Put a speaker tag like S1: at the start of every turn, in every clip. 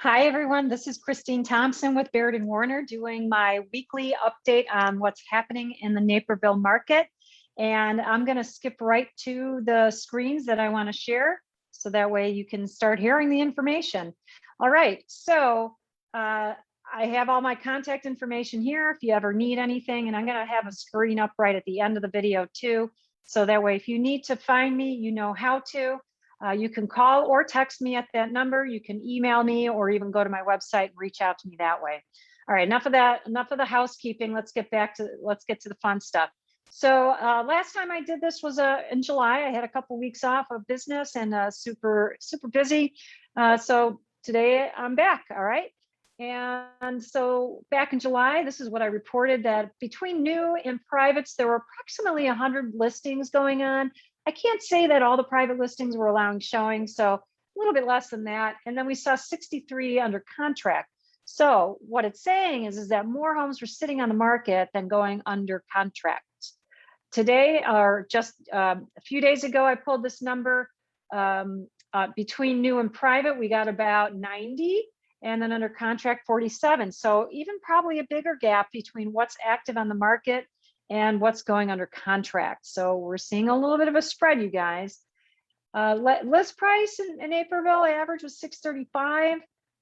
S1: Hi, everyone. This is Christine Thompson with Baird and Warner doing my weekly update on what's happening in the Naperville market. And I'm going to skip right to the screens that I want to share so that way you can start hearing the information. All right. So I have all my contact information here if you ever need anything. And I'm going to have a screen up right at the end of the video, too. So that way, if you need to find me, you know how to. You can call or text me at that number. You can email me or even go to my website and reach out to me that way. All right, enough of that, enough of the housekeeping. Let's get to the fun stuff. So last time I did this was in July. I had a couple weeks off of business and super busy. So today I'm back. All right. And so back in July, this is what I reported, that between new and privates, there were approximately 100 listings going on. I can't say that all the private listings were allowing showing, so a little bit less than that. And then we saw 63 under contract. So what it's saying is that more homes were sitting on the market than going under contract. Today, or just a few days ago, I pulled this number. Between new and private, we got about 90, and then under contract, 47. So even probably a bigger gap between what's active on the market and what's going under contract. So we're seeing a little bit of a spread, you guys. List price in Naperville average was $635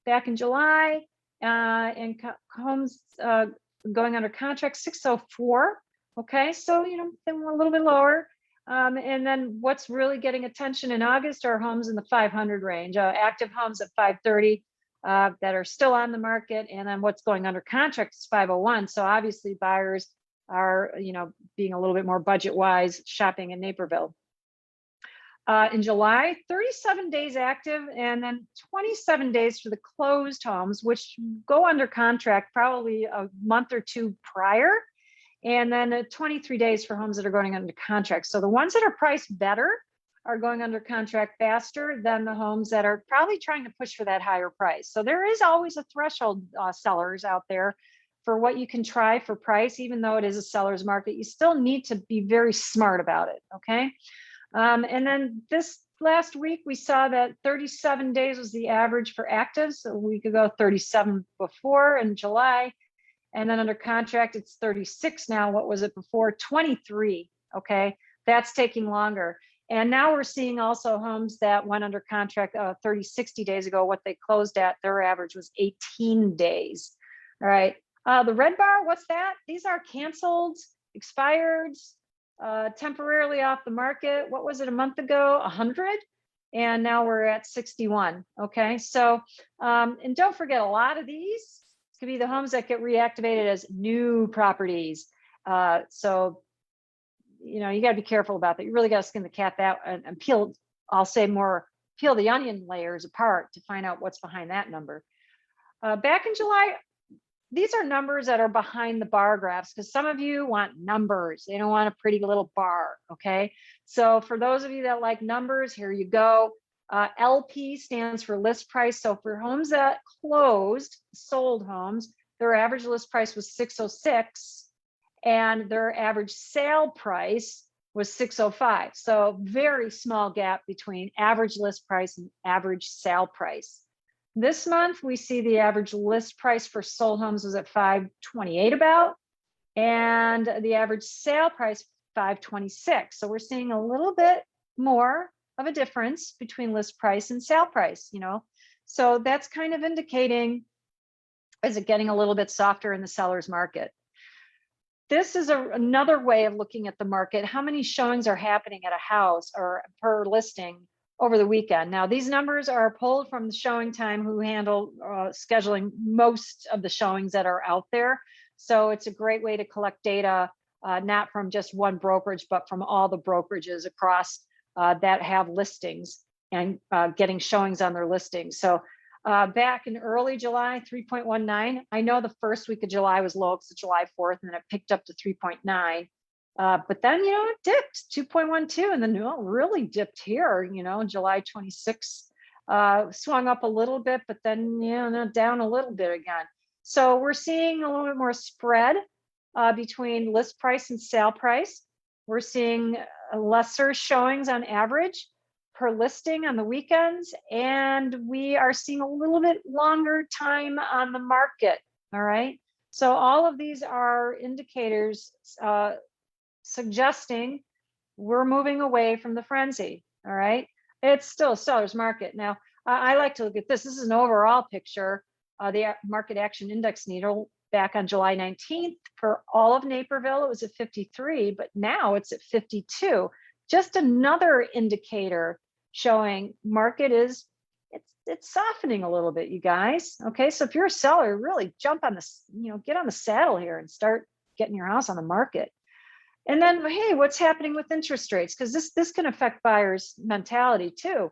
S1: back in July, and homes going under contract $604. Okay, so a little bit lower. And then what's really getting attention in August are homes in the 500 range, active homes at 530 that are still on the market, and then what's going under contract is 501. So obviously buyers are being a little bit more budget wise shopping in Naperville. In July, 37 days active, and then 27 days for the closed homes, which go under contract probably a month or two prior, and then 23 days for homes that are going under contract. So the ones that are priced better are going under contract faster than the homes that are probably trying to push for that higher price. So there is always a threshold, sellers out there, for what you can try for price. Even though it is a seller's market, you still need to be very smart about it, okay? And then this last week, we saw that 37 days was the average for actives. So a week ago, 37 before in July. And then under contract, it's 36 now. What was it before? 23, okay? That's taking longer. And now we're seeing also homes that went under contract 30, 60 days ago. What they closed at, their average was 18 days, all right? The red bar, what's that? These are canceled, expired, temporarily off the market. What was it a month ago? 100, and now we're at 61. Okay, so and don't forget, a lot of these could be the homes that get reactivated as new properties. So you got to be careful about that. You really got to skin the cat out and peel. I'll say more, peel the onion layers apart to find out what's behind that number. Back in July. These are numbers that are behind the bar graphs, because some of you want numbers. They don't want a pretty little bar, okay? So for those of you that like numbers, here you go. LP stands for list price. So for homes that closed, sold homes, their average list price was 606, and their average sale price was 605. So very small gap between average list price and average sale price. This month, we see the average list price for sold homes was at 528 about, and the average sale price 526. So we're seeing a little bit more of a difference between list price and sale price, So that's kind of indicating, is it getting a little bit softer in the seller's market? This is another way of looking at the market. How many showings are happening at a house or per listing over the weekend? Now, these numbers are pulled from the Showing Time, who handle scheduling most of the showings that are out there. So it's a great way to collect data, not from just one brokerage, but from all the brokerages across that have listings and getting showings on their listings. So back in early July, 3.19. I know the first week of July was low because of July 4th, and then it picked up to 3.9. But then, it dipped 2.12, and then really dipped here, July 26, swung up a little bit, but then, down a little bit again. So we're seeing a little bit more spread between list price and sale price. We're seeing lesser showings on average. per listing on the weekends, and we are seeing a little bit longer time on the market. All right. So all of these are indicators suggesting we're moving away from the frenzy. All right. It's still a seller's market. Now, I like to look at this. This is an overall picture. The market action index needle back on July 19th for all of Naperville, it was at 53, but now it's at 52. Just another indicator showing market is, it's softening a little bit, you guys. Okay, so if you're a seller, really jump on this, get on the saddle here and start getting your house on the market. And then, hey, what's happening with interest rates? Because this can affect buyers' mentality too.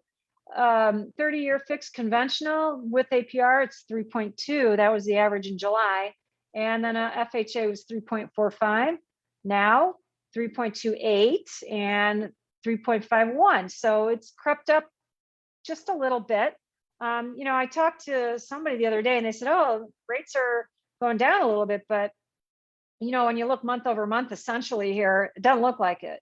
S1: 30-year fixed conventional with APR, it's 3.2. That was the average in July. And then FHA was 3.45. Now 3.28 and 3.51. So it's crept up just a little bit. I talked to somebody the other day and they said, oh, rates are going down a little bit, but when you look month over month, essentially here, it doesn't look like it,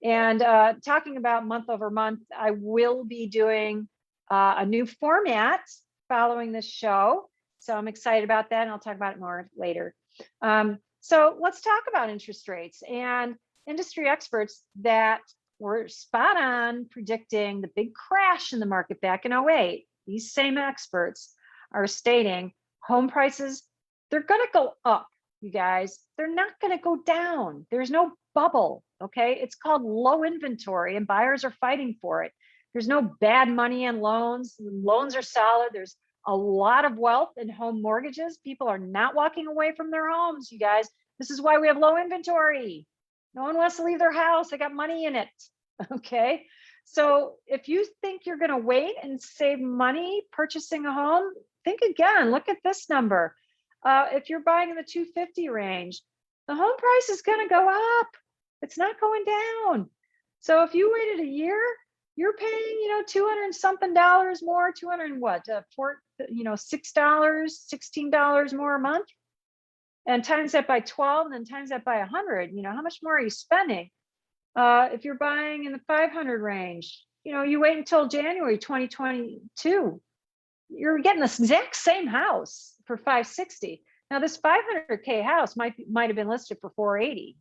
S1: And talking about month over month, I will be doing a new format following this show. So I'm excited about that, and I'll talk about it more later. So let's talk about interest rates and industry experts that were spot on predicting the big crash in the market back in 08. These same experts are stating home prices, they're going to go up, you guys. They're not going to go down. There's no bubble, okay? It's called low inventory, and buyers are fighting for it. There's no bad money in loans. Loans are solid. There's a lot of wealth in home mortgages. People are not walking away from their homes, you guys. This is why we have low inventory. No one wants to leave their house. They got money in it, okay? So if you think you're going to wait and save money purchasing a home, think again. Look at this number. If you're buying in the 250 range, the home price is going to go up. It's not going down. So if you waited a year, you're paying, $200 and something more, 200 and what, $6, $16 more a month, and times that by 12, and then times that by 100. How much more are you spending? If you're buying in the 500 range, you wait until January 2022, you're getting this exact same house for $560. Now this $500K house might have been listed for $480.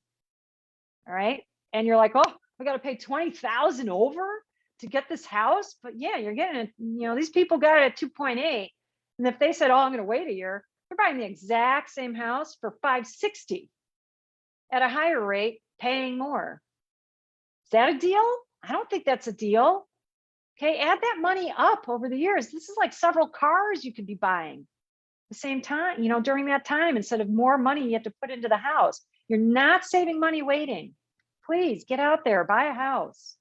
S1: All right, and you're like, oh, we got to pay $20,000 over to get this house. But yeah, you're getting it. These people got it at 2.8, and if they said, oh, I'm going to wait a year, they're buying the exact same house for $560 at a higher rate, paying more. Is that a deal? I don't think that's a deal. Okay, add that money up over the years. This is like several cars you could be buying at the same time, during that time, instead of more money you have to put into the house. You're not saving money waiting. Please get out there, buy a house.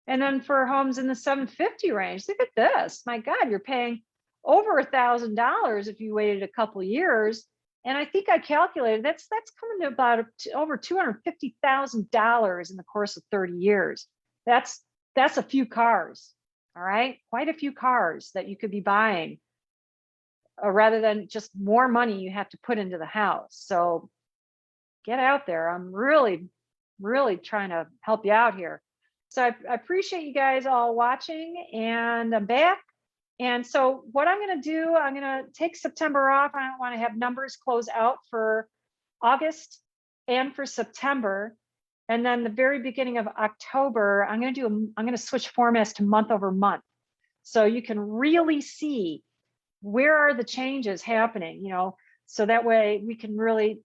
S1: And then for homes in the 750 range, look at this. My God, you're paying over $1,000 if you waited a couple of years. And I think I calculated that's coming to about over $250,000 in the course of 30 years. That's a few cars. All right, quite a few cars that you could be buying, rather than just more money you have to put into the house. So get out there. I'm really, really trying to help you out here. So I appreciate you guys all watching, and I'm back. And so what I'm going to do, I'm going to take September off. I don't want to have numbers close out for August and for September. And then the very beginning of October, I'm going to switch formats to month over month. So you can really see where are the changes happening, so that way we can really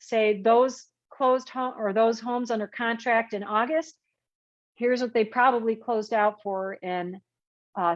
S1: say those closed home or those homes under contract in August, here's what they probably closed out for in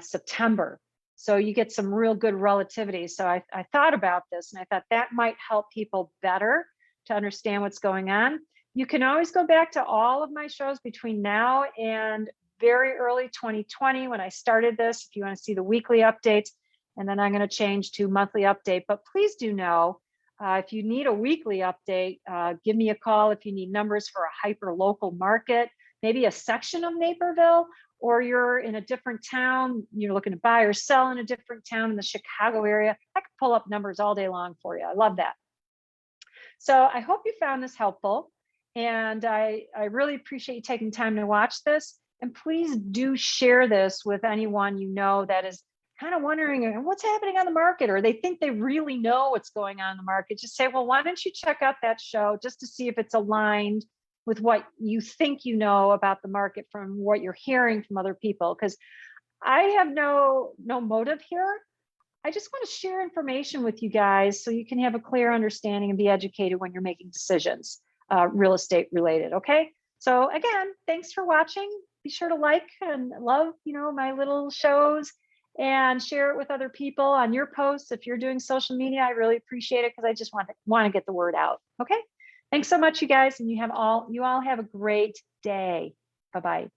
S1: September. So you get some real good relativity. So I thought about this, and I thought that might help people better to understand what's going on. You can always go back to all of my shows between now and very early 2020 when I started this, if you want to see the weekly updates, and then I'm going to change to monthly update. But please do know, if you need a weekly update, give me a call if you need numbers for a hyper local market, maybe a section of Naperville, or you're in a different town, you're looking to buy or sell in a different town in the Chicago area. I can pull up numbers all day long for you. I love that. So I hope you found this helpful. And I really appreciate you taking time to watch this. And please do share this with anyone you know that is kind of wondering what's happening on the market, or they think they really know what's going on in the market. Just say, well, why don't you check out that show just to see if it's aligned with what you think you know about the market from what you're hearing from other people. Because I have no motive here. I just want to share information with you guys so you can have a clear understanding and be educated when you're making decisions, real estate related. Okay. So again, thanks for watching. Be sure to like and love, my little shows, and share it with other people on your posts. If you're doing social media, I really appreciate it, because I just want to get the word out. Okay. Thanks so much, you guys. And you all have a great day. Bye-bye.